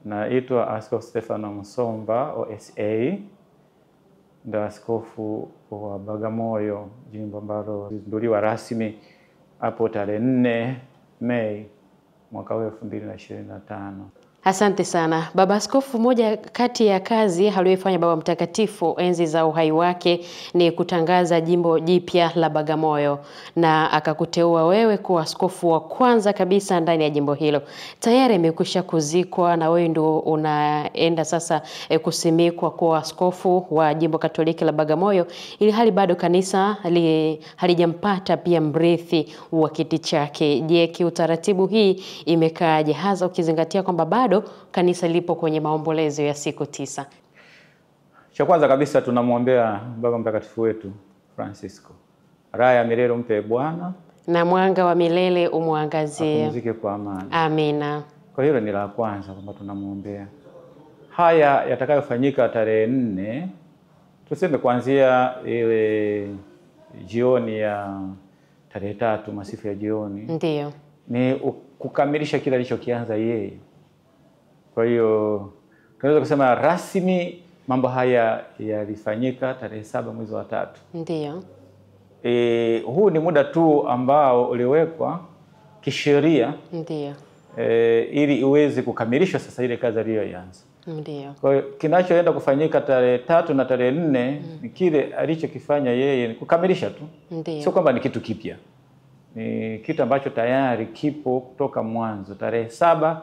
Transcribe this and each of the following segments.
Naitwa Askofu Stefano Musomba OSA, ndio askofu wa Bagamoyo, jimbo ambalo lilizinduliwa rasmi hapo tarehe 4 Mei mwaka 2025. Asante sana. Baba Askofu, moja kati ya kazi aliyofanya Baba Mtakatifu enzi za uhai wake ni kutangaza jimbo jipya la Bagamoyo, na akakuteua wewe kuwa askofu wa kwanza kabisa ndani ya jimbo hilo. Tayari imekwisha kuzikwa na wewe ndio unaenda sasa kusimikwa kuwa askofu wa jimbo Katoliki la Bagamoyo, ili hali bado kanisa halijampata pia mrithi wa kiti chake. Je, kiutaratibu hii imekaaje, hasa ukizingatia kwamba bado kanisa lipo kwenye maombolezo ya siku 9? Cha kwanza kabisa tunamwombea Baba Mtakatifu wetu Francisco. Raha ya milele umpe Bwana, na mwanga wa milele umwangazie. Apumzike kwa amani. Amina. Kwa hiyo ni la kwanza kwamba tunamwombea. Haya yatakayofanyika tarehe 4, tuseme kuanzia ile jioni ya tarehe 3, masifu ya jioni. Ndiyo. Ni kukamilisha kile alichokianza yeye. Kwa hiyo tunaweza kusema rasmi mambo haya yalifanyika tarehe 7 mwezi wa 3. Ndiyo. Huu ni muda tu ambao uliwekwa kisheria. Ndiyo. Ili uweze kukamilishwa sasa ile kazi aliyoanza. Ndiyo. Kwa hiyo kinachoenda kufanyika tarehe 3 na tarehe 4 ni kile alichokifanya yeye, ni kukamilisha tu. Ndiyo. Sio kwamba ni kitu kipya. Ni kitu ambacho tayari kipo kutoka mwanzo. Tarehe 7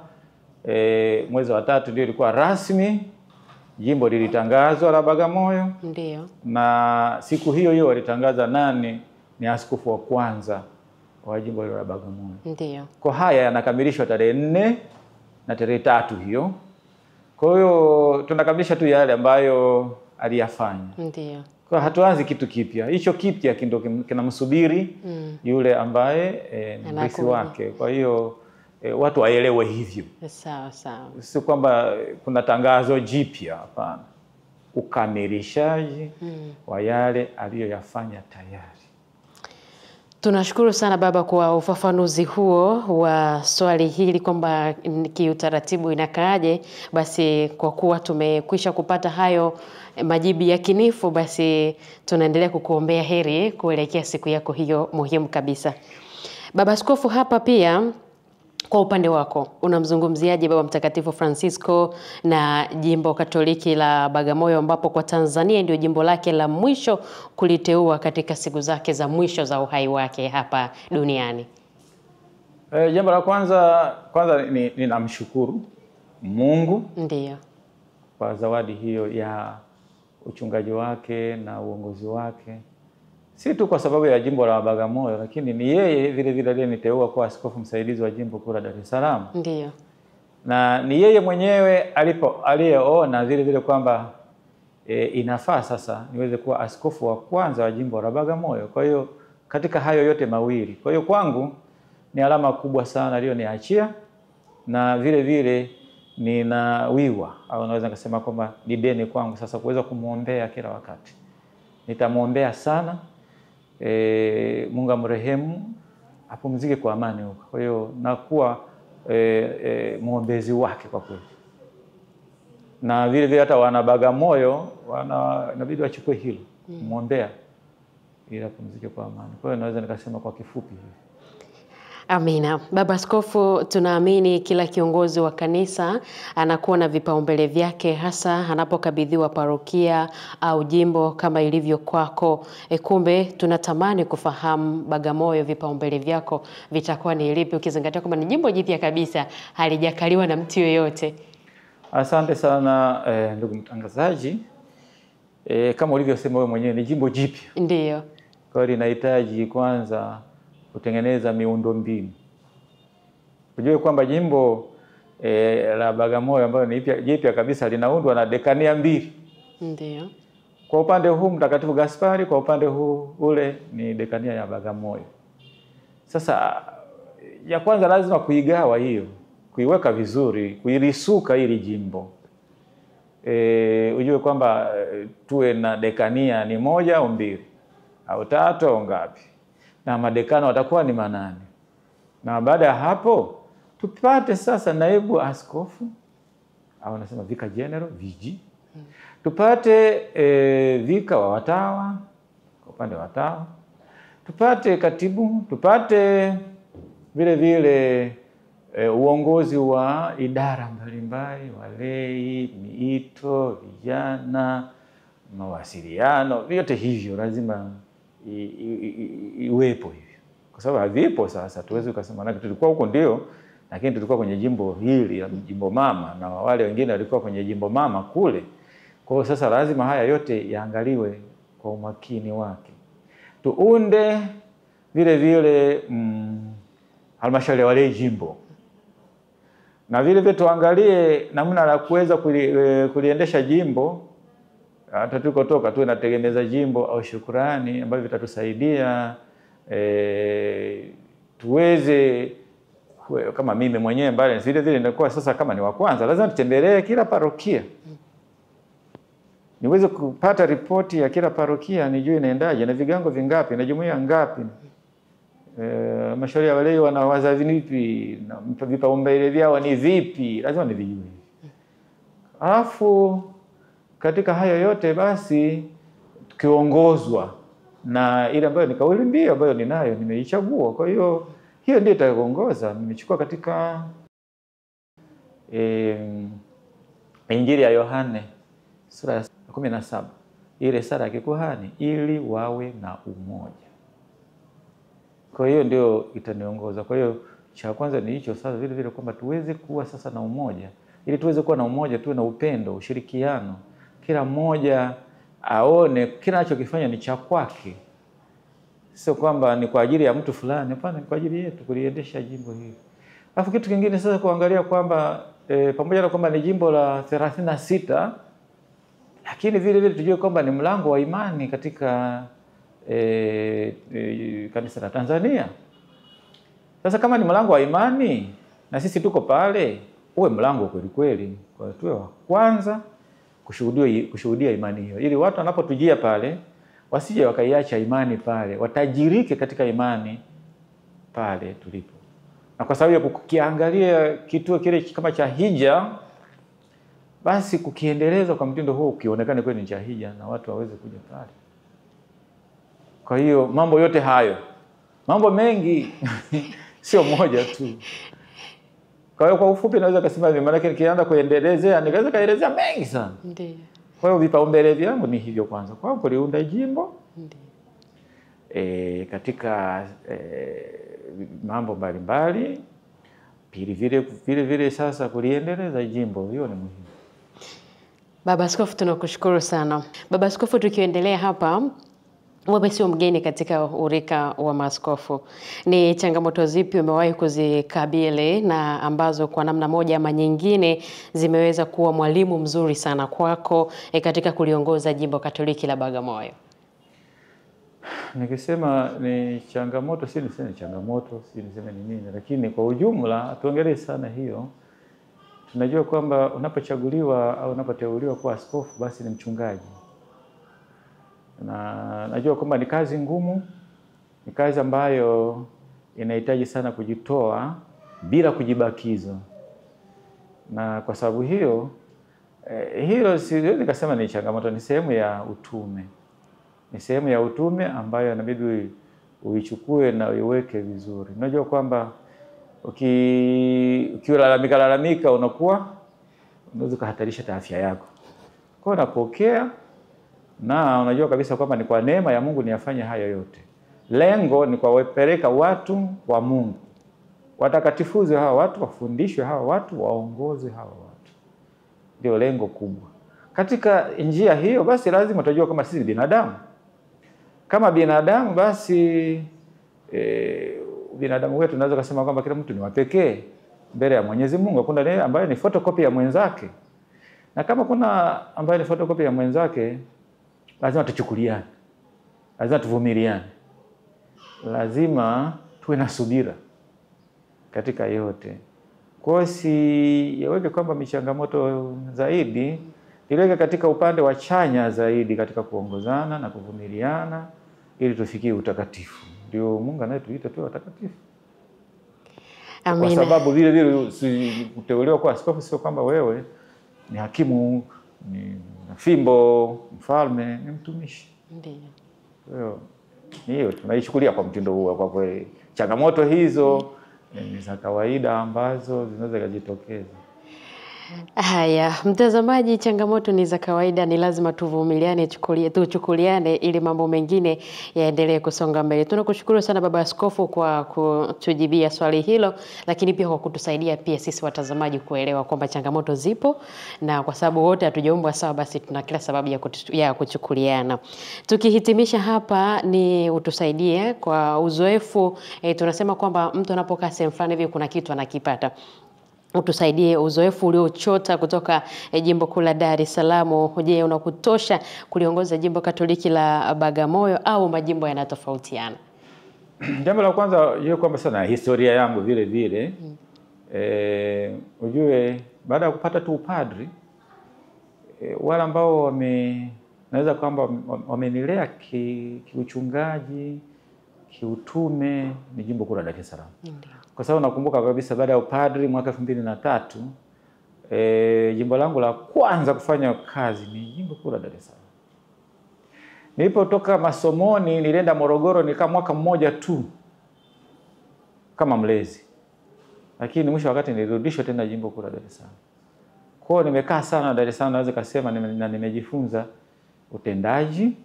mwezi wa 3 ndio ilikuwa rasmi jimbo lilitangazwa la Bagamoyo. Ndiyo. Na siku hiyo hiyo walitangaza nani ni askofu wa kwanza wa jimbo la Bagamoyo. Ndiyo. Kwa haya yanakamilishwa tarehe 4 na tarehe 3 hiyo. Kwa hiyo tunakamilisha tu yale ambayo aliyafanya. Ndiyo. Kwa hatuanzi kitu kipya. Hicho kipya ndio kinamsubiri yule ambaye ni mrithi wake. Kwa hiyo watu waelewe hivyo. Sawa sawa. Si kwamba kuna tangazo jipya, hapana. Ukamilishaji wa yale aliyoyafanya tayari. Tunashukuru sana Baba kwa ufafanuzi huo wa swali hili kwamba kiutaratibu inakaaje. Basi kwa kuwa tumekwisha kupata hayo majibu yakinifu, basi tunaendelea kukuombea heri kuelekea siku yako hiyo muhimu kabisa. Baba Askofu, hapa pia kwa upande wako unamzungumziaje Baba Mtakatifu Francisco na jimbo Katoliki la Bagamoyo, ambapo kwa Tanzania ndio jimbo lake la mwisho kuliteua katika siku zake za mwisho za uhai wake hapa duniani? Jambo la kwanza ninamshukuru Mungu. Ndiyo. Kwa zawadi hiyo ya uchungaji wake na uongozi wake. Si tu kwa sababu ya jimbo la Bagamoyo, lakini ni yeye vile vile aliyeniteua kuwa askofu msaidizi wa jimbo kuu la Dar es Salaam. Ndiyo. Na ni yeye mwenyewe aliyeona vile vile kwamba inafaa sasa niweze kuwa askofu wa kwanza wa jimbo la Bagamoyo. Kwa hiyo katika hayo yote mawili, kwa hiyo kwangu ni alama kubwa sana aliyoniachia, na vile vile ninawiwa au naweza kusema kwamba ni deni kwangu sasa kuweza kumuombea kila wakati. Nitamwombea sana. Mungu amrehemu, apumzike kwa amani huko. Kwa hiyo nakuwa muombezi wake kwa kweli. Na vile vile hata wana Bagamoyo inabidi wachukue hilo, muombea ili apumzike kwa amani. Kwa hiyo naweza nikasema kwa kifupi hivi. Amina. Baba Askofu, tunaamini kila kiongozi wa kanisa anakuwa na vipaumbele vyake, hasa anapokabidhiwa parokia au jimbo kama ilivyo kwako. Kumbe tunatamani kufahamu Bagamoyo, vipaumbele vyako vitakuwa ni lipi, ukizingatia kwamba ni jimbo jipya kabisa, halijakaliwa na mtu yoyote? Asante sana ndugu mtangazaji. Kama ulivyosema wewe mwenyewe, ni jimbo jipya. Ndiyo. Kwa hiyo linahitaji kwanza kutengeneza miundombinu. Ujue kwamba jimbo la Bagamoyo ambayo ni jipya kabisa linaundwa na dekania 2. Ndiyo. Kwa upande huu Mtakatifu Gaspari, kwa upande huu ule ni dekania ya Bagamoyo. Sasa ya kwanza lazima kuigawa hiyo, kuiweka vizuri, kuilisuka hili jimbo. Ujue kwamba tuwe na dekania ni 1 au 2 au 3 au ngapi, na madekano watakuwa ni 8. Na baada ya hapo tupate sasa naibu askofu au anasema vika general VG. Tupate vika wa watawa kwa upande wa watawa. Tupate katibu, tupate vile vile uongozi wa idara mbalimbali, walei, miito, vijana, mawasiliano, vyote hivyo lazima iwepo hivyo. Kwa sababu havipo sasa tuwezi kusema na tulikuwa huko ndio, lakini tulikuwa kwenye jimbo hili, jimbo mama, na wale wengine walikuwa kwenye jimbo mama kule. Kwa hiyo sasa lazima haya yote yaangaliwe kwa umakini wake. Tuunde vile vile halmashauri ya walei jimbo. Na vile vile tuangalie namna la kuweza kuliendesha jimbo. Hata tulikotoka tuwe nategemeza jimbo au shukrani ambavyo vitatusaidia tuweze kama mimi mwenyewe mbali vile vile nilikuwa sasa kama ni wa kwanza lazima tutembelee kila parokia. Niweze kupata ripoti ya kila parokia, nijue inaendaje na vigango vingapi na jumuiya ngapi. Halmashauri ya walei wanawaza vipi na vipaumbele vyao ni vipi, lazima nivijue. Alafu katika hayo yote basi tukiongozwa na ile ambayo ni kauli mbiu ambayo ninayo nimeichagua. Kwa hiyo hiyo ndio itaongoza. Nimechukua katika Injili ya Yohane sura ya 17 ile sala ya kikuhani, ili wawe na umoja. Kwa hiyo ndio itaniongoza. Kwa hiyo cha kwanza ni hicho sasa vile vile kwamba tuweze kuwa sasa na umoja. Ili tuweze kuwa na umoja tuwe na upendo, ushirikiano. Kila mmoja aone kila anachokifanya ni cha kwake. Sio kwamba ni kwa ajili ya mtu fulani, hapana, ni kwa ajili yetu kuliendesha jimbo hili. Alafu kitu kingine sasa kuangalia kwamba pamoja na kwamba ni jimbo la 36 lakini vile vile tujue kwamba ni mlango wa imani katika kanisa la Tanzania. Sasa kama ni mlango wa imani na sisi tuko pale, uwe mlango kweli kweli. Kwa tuwe wa kwanza kushuhudia imani hiyo. Ili watu wanapotujia pale wasije wakaiacha imani pale, watajirike katika imani pale tulipo. Na kwa sababu ya kukiangalia kituo kile kama cha hija, basi kukiendeleza kwa mtindo huo ukionekane kweli ni cha hija na watu waweze kuja pale. Kwa hiyo mambo yote hayo, mambo mengi sio moja tu. Kwa hiyo kwa ufupi naweza kusema hivi, maana nikianza kuendelezea nikaweza kaelezea mengi sana. Ndiyo. Kwa hiyo vipaumbele vyangu ni hivyo kwanza. Kwa hiyo kuliunda jimbo. Ndiyo. Katika mambo mbalimbali. Pili vile sasa kuliendeleza jimbo, hiyo ni muhimu. Baba Askofu, tunakushukuru sana. Baba Askofu, tukiendelea hapa, wewe sio mgeni katika urika wa maaskofu. Ni changamoto zipi umewahi kuzikabili na ambazo kwa namna moja ama nyingine zimeweza kuwa mwalimu mzuri sana kwako katika kuliongoza jimbo Katoliki la Bagamoyo? Nikisema ni changamoto, si niseme changamoto, si niseme ni nini, lakini kwa ujumla tuongelee sana hiyo. Tunajua kwamba unapochaguliwa au unapoteuliwa kuwa askofu basi ni mchungaji. Na najua kwamba ni kazi ngumu, ni kazi ambayo inahitaji sana kujitoa bila kujibakiza. Na kwa sababu hiyo, hilo siwezi kusema ni changamoto, ni sehemu ya utume. Ni sehemu ya utume ambayo inabidi uichukue na uiweke vizuri. Unajua kwamba ukilalamika unaweza kuhatarisha afya yako. Kwa hiyo unapokea na unajua kabisa kwamba ni kwa neema ya Mungu niyafanye hayo yote. Lengo ni kuwapeleka watu wa Mungu. Watakatifuze hawa watu, wafundishwe hawa watu, waongoze hawa watu. Ndio lengo kubwa. Katika njia hiyo basi lazima tutajua kama sisi binadamu. Kama binadamu basi binadamu wetu tunaweza kusema kwamba kila mtu ni wa pekee mbele ya Mwenyezi Mungu. Kuna yeye ambaye ni photocopy ya mwenzake. Na kama kuna ambaye ni photocopy ya mwenzake, lazima tuchukuliane. Lazima tuvumiliane. Lazima tuwe na subira katika yote. Kwa hiyo si yaweke kwamba michangamoto zaidi, ileke katika upande wa chanya zaidi katika kuongozana na kuvumiliana ili tufikie utakatifu. Ndio Mungu anayetuita tuwe watakatifu. Amina. Kwa sababu vile kuteuliwa kwa askofu sio kwamba wewe ni hakimu, ni fimbo, mfalme, ni mtumishi. Ndiyo. Kwa hiyo hiyo tunaichukulia kwa mtindo huo. Kwa kweli changamoto hizo ni za kawaida ambazo zinaweza kujitokeza. Haya, mtazamaji, changamoto ni za kawaida, ni lazima tuvumiliane, tuchukuliane ili mambo mengine yaendelee kusonga mbele. Tunakushukuru sana Baba Askofu kwa kutujibia swali hilo, lakini pia kwa kutusaidia pia sisi watazamaji kuelewa kwamba changamoto zipo, na kwa sababu wote hatujaumbwa sawa, basi tuna kila sababu ya kuchukuliana. Tukihitimisha hapa, ni utusaidie kwa uzoefu, tunasema kwamba mtu anapokaa sehemu fulani hivi kuna kitu anakipata. Utusaidie uzoefu uliochota kutoka jimbo kuu la Dar es Salaam. Je, unakutosha kuliongoza jimbo Katoliki la Bagamoyo au majimbo yanatofautiana? Jambo la kwanza ujue kwamba sana historia yangu vile vile. Ujue baada ya kupata tu upadri, wale ambao naweza kwamba wamenilea kiuchungaji, kiutume ni jimbo kuu la Dar es Salaam. Kwa sababu nakumbuka kabisa baada ya upadri mwaka 2003, jimbo langu la kwanza kufanya kazi ni jimbo kuu la Dar es Salaam. Nilipotoka masomoni nilienda Morogoro, nikaa mwaka mmoja tu kama mlezi. Lakini mwisho wakati nilirudishwa tena jimbo kuu la Dar es Salaam. Kwa hiyo nimekaa sana Dar es Salaam, naweza kusema na nimejifunza utendaji,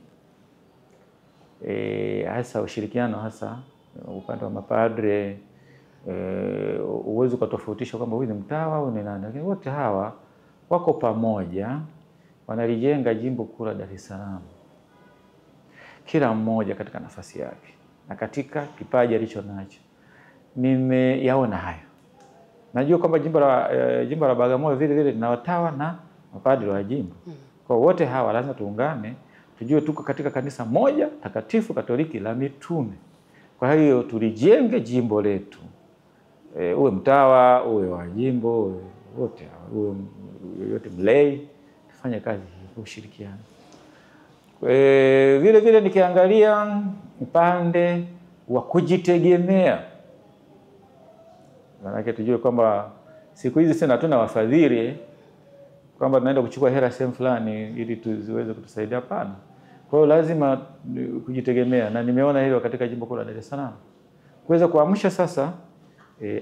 hasa ushirikiano, hasa upande wa mapadre. Uwezo kutofautisha kwamba huyu ni mtawa au ni nani, lakini wote hawa wako pamoja, wanalijenga jimbo kuu la Dar es Salaam, kila mmoja katika nafasi yake na katika kipaji alicho nacho. Nimeyaona hayo. Najua kwamba jimbo la Bagamoyo vile vile lina watawa na mapadri wa jimbo. Kwa wote hawa lazima tuungane, tujue tuko katika kanisa moja takatifu Katoliki la mitume. Kwa hiyo tulijenge jimbo letu. Uwe mtawa, uwe wa jimbo, wote uwe yote mlei, tufanye kazi kwa ushirikiano. Vile vile nikiangalia upande wa kujitegemea, maana tujue kwamba siku hizi sina tuna wafadhili kwamba tunaenda kuchukua hela sehemu fulani ili tuziweze kutusaidia, hapana. Kwa hiyo lazima kujitegemea, na nimeona hilo katika jimbo kuu la Dar es Salaam. Kuweza kuamsha sasa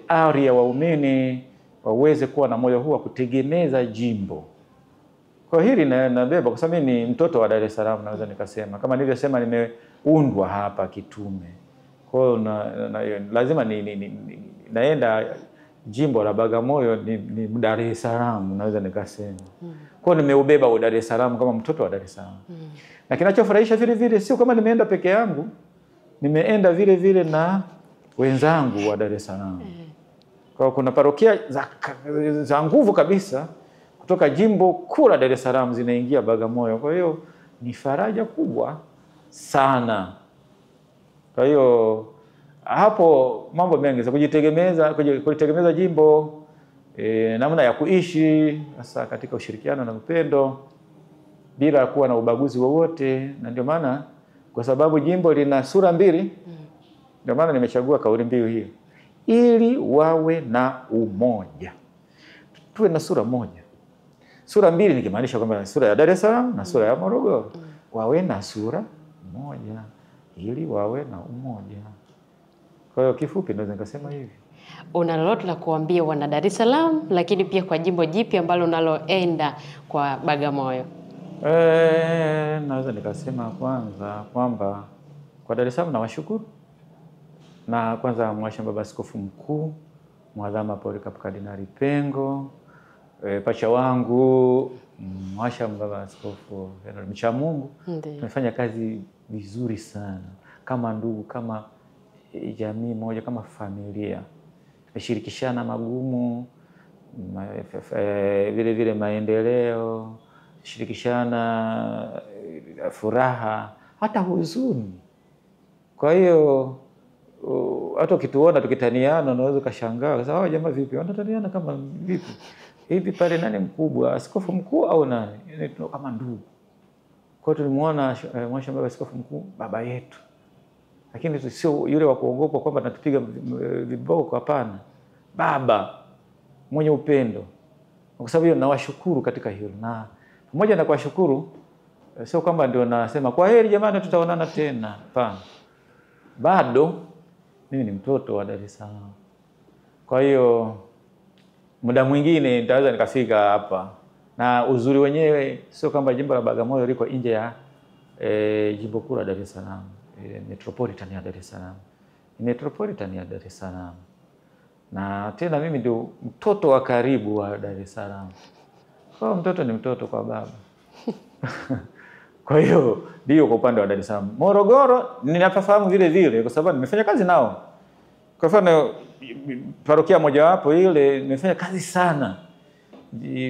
ari ya waumini waweze kuwa na moyo huu wa kutegemeza jimbo. Kwa hili nabeba kwa sababu ni mtoto wa Dar es Salaam, naweza nikasema. Kama nilivyosema, nimeundwa hapa kitume. Kwa hiyo lazima naenda jimbo la Bagamoyo ni Dar es Salaam, naweza nikasema. Kwa hiyo nimeubeba Dar es Salaam kama mtoto wa Dar es Salaam. Na kinachofurahisha vile vile sio kama nimeenda peke yangu, nimeenda vile vile na wenzangu wa Dar es Salaam. Kwa kuna parokia za nguvu kabisa kutoka jimbo kuu la Dar es Salaam zinaingia Bagamoyo. Kwa hiyo ni faraja kubwa sana. Kwa hiyo hapo mambo mengi za kujitegemeza jimbo, namna ya kuishi hasa katika ushirikiano na upendo bila kuwa na ubaguzi wowote. Na ndio maana kwa sababu jimbo lina sura mbili, ndio maana nimechagua kauli mbiu hiyo, ili wawe na umoja. Tuwe na sura moja. Sura mbili nikimaanisha kwamba sura ya Dar es Salaam na sura ya Morogoro. Wawe na sura moja ili wawe na umoja. Kwa hiyo kifupi naweza nikasema hivi. Una lolote la kuambia wana Dar es Salaam, lakini pia kwa jimbo jipya ambalo unaloenda kwa Bagamoyo? Naweza nikasema kwanza kwamba kwa Dar es Salaam nawashukuru. Na kwanza Mhashamu Baba Askofu Mkuu Mwadhama Polycarp Kardinali Pengo, pacha wangu Mhashamu Baba Askofu Henry Mchamungu. Tumefanya kazi vizuri sana kama ndugu, kama jamii moja, kama familia. Tumeshirikishana magumu, vile vile maendeleo, shirikishana furaha, hata huzuni. Kwa hiyo hata ukituona tukitaniana unaweza ukashangaa kwa sababu jamaa vipi wanataniana kama vipi? Hivi pale nani mkubwa, askofu mkuu au nani? Yaani kama ndugu. Kwa hiyo tulimuona Mhashamu Baba Askofu Mkuu baba yetu. Lakini sio yule wa kuogopa kwamba natupiga viboko, hapana. Baba mwenye upendo, Kwa sababu hiyo nawashukuru katika hilo, na pamoja na kuwashukuru sio kwamba ndio nasema kwa heri jamani tutaonana tena. Hapana. Bado mimi ni mtoto wa Dar es Salaam. Kwa hiyo muda mwingine nitaweza nikafika hapa. Na uzuri wenyewe sio kwamba jimbo la Bagamoyo liko nje ya jimbo kuu la Dar es Salaam, metropolitan ya Dar es Salaam. Metropolitan ya Dar es Salaam. Na tena mimi ndio mtoto wa karibu wa Dar es Salaam. Kwa mtoto ni mtoto kwa baba. Kwa hiyo ndio kwa upande wa Dar es Salaam. Morogoro ninafahamu vile vile kwa sababu nimefanya kazi nao. Kwa mfano parokia mojawapo ile nimefanya kazi sana.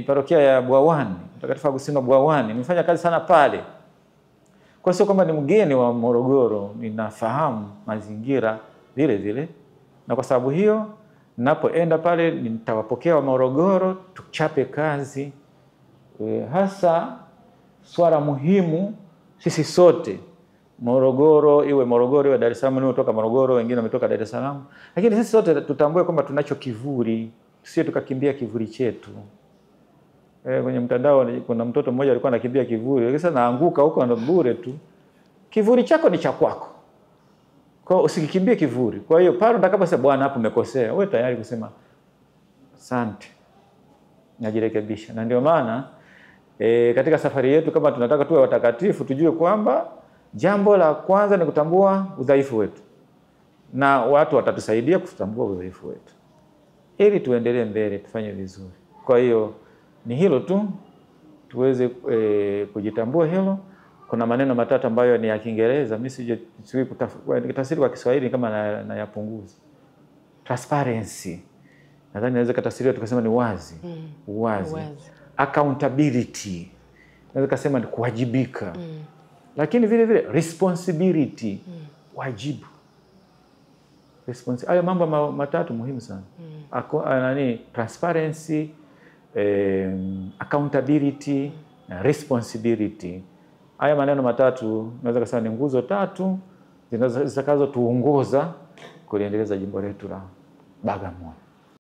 Parokia ya Bwawani, Mtakatifu Agustino Bwawani, nimefanya kazi sana pale. Kwa sio kwamba ni mgeni wa Morogoro, ninafahamu mazingira vile vile. Na kwa sababu hiyo ninapoenda pale nitawapokea wa Morogoro, tuchape kazi. Hasa swala muhimu sisi sote Morogoro, iwe Dar es Salaam, ni kutoka Morogoro, wengine wametoka Dar es Salaam. Lakini sisi sote tutambue kwamba tunacho kivuli, sio tukakimbia kivuli chetu. Kwenye mtandao kuna mtoto mmoja alikuwa anakimbia kivuli, sasa naanguka huko na bure tu. Kivuli chako ni cha kwako. Kwa hiyo usikimbie kivuli. Kwa hiyo pale utakaposema bwana hapo umekosea, wewe tayari kusema asante. Najirekebisha. Na ndio maana katika safari yetu kama tunataka tuwe watakatifu tujue kwamba jambo la kwanza ni kutambua udhaifu wetu. Na watu watatusaidia kutambua udhaifu wetu. Ili tuendelee mbele, tufanye vizuri. Kwa hiyo ni hilo tu tuweze kujitambua hilo. Kuna maneno matatu ambayo ni ya Kiingereza, mimi sijui kutafsiri kwa Kiswahili kama na yapunguza. Transparency. Nadhani naweza kutafsiriwa tukasema ni wazi. Uwazi. Accountability. Naweza kusema ni kuwajibika. Lakini vile vile responsibility. Wajibu. Hayo mambo matatu muhimu sana. Transparency, accountability na responsibility. Haya maneno matatu naweza kusema ni nguzo tatu zitakazo tuongoza kuliendeleza jimbo letu la Bagamoyo.